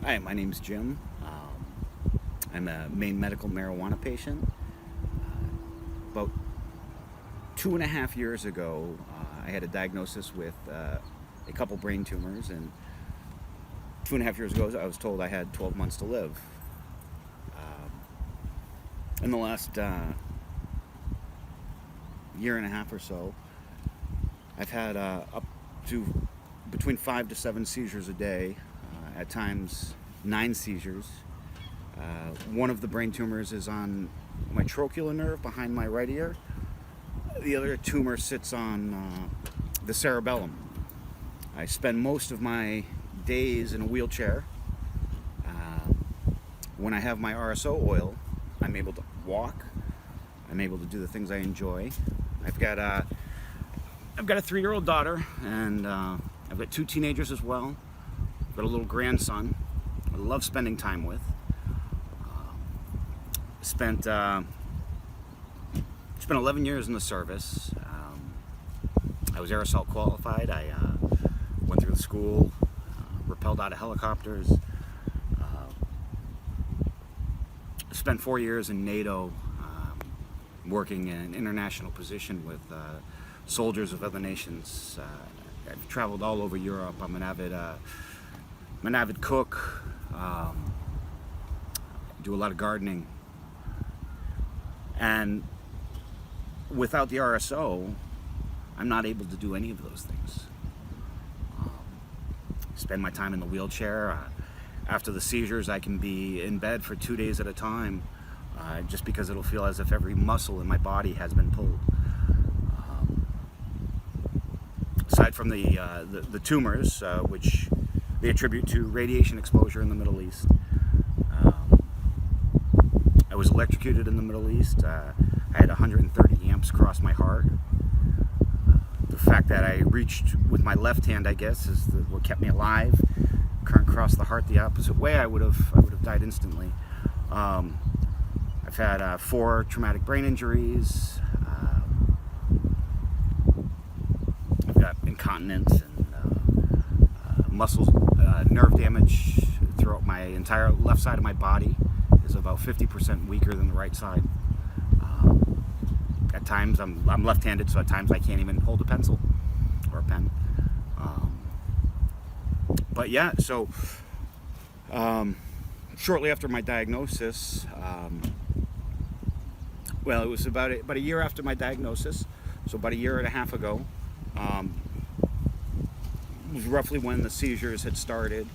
Hi, my name's Jim. I'm a Maine medical marijuana patient. About 2.5 years ago, I had a diagnosis with a couple brain tumors, and 2.5 years ago, I was told I had 12 months to live. In the last year and a half or so, I've had up to between 5 to 7 seizures a day, at times 9 seizures. One of the brain tumors is on my trochlear nerve behind my right ear. The other tumor sits on the cerebellum. I spend most of my days in a wheelchair. When I have my RSO oil, I'm able to walk. I'm able to do the things I enjoy. I've got a 3-year-old daughter, and I've got 2 teenagers as well. I've got a little grandson I love spending time with. Spent 11 years in the service. I was RSO qualified. I went through the school, rappelled out of helicopters. Spent 4 years in NATO, working in an international position with soldiers of other nations. I've traveled all over Europe. I'm an avid cook. Do a lot of gardening. And without the RSO, I'm not able to do any of those things. Spend my time in the wheelchair. After the seizures, I can be in bed for 2 days at a time, just because it'll feel as if every muscle in my body has been pulled. Aside from the tumors, which they attribute to radiation exposure in the Middle East. I was electrocuted in the Middle East. I had 130 amps cross my heart. The fact that I reached with my left hand, I guess, is what kept me alive. Current crossed the heart the opposite way, I would have died instantly. I've had 4 traumatic brain injuries. I've got incontinence and muscle nerve damage throughout my entire left side of my body. Is about 50% weaker than the right side. At times, I'm left-handed, so at times I can't even hold a pencil or a pen. But yeah, so shortly after my diagnosis, well, it was about a year after my diagnosis, so about a year and a half ago, was roughly when the seizures had started.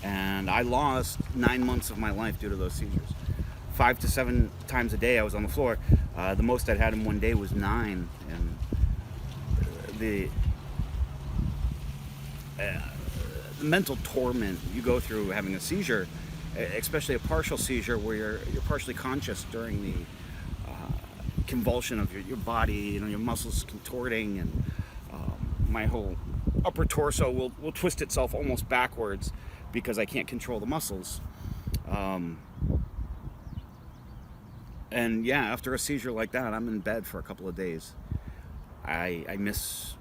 And I lost 9 months of my life due to those seizures. 5 to 7 times a day I was on the floor. The most I'd had in one day was 9. And the mental torment you go through having a seizure, especially a partial seizure where you're partially conscious during the convulsion of your body, your muscles contorting, and my whole upper torso will twist itself almost backwards because I can't control the muscles. And yeah, after a seizure like that, I'm in bed for a couple of days. I miss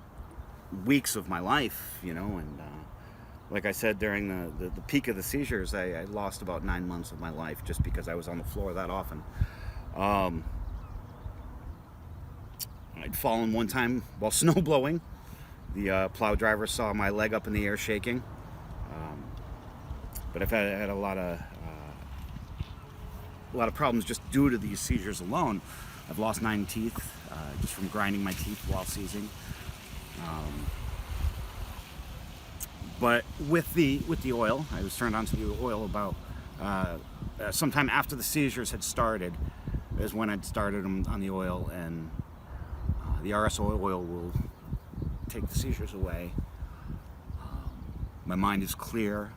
weeks of my life, and like I said, during the peak of the seizures, I lost about 9 months of my life just because I was on the floor that often. I'd fallen one time while snow blowing. The plow driver saw my leg up in the air shaking. But I've had a lot of problems just due to these seizures alone. I've lost 9 teeth just from grinding my teeth while seizing. But with the oil, I was turned onto the oil about sometime after the seizures had started, is when I'd started on the oil, and the RSO oil will take the seizures away. My mind is clear.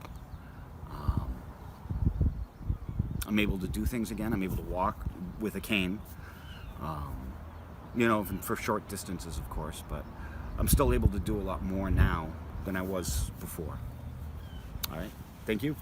I'm able to do things again. I'm able to walk with a cane, for short distances, of course, but I'm still able to do a lot more now than I was before. All right, thank you.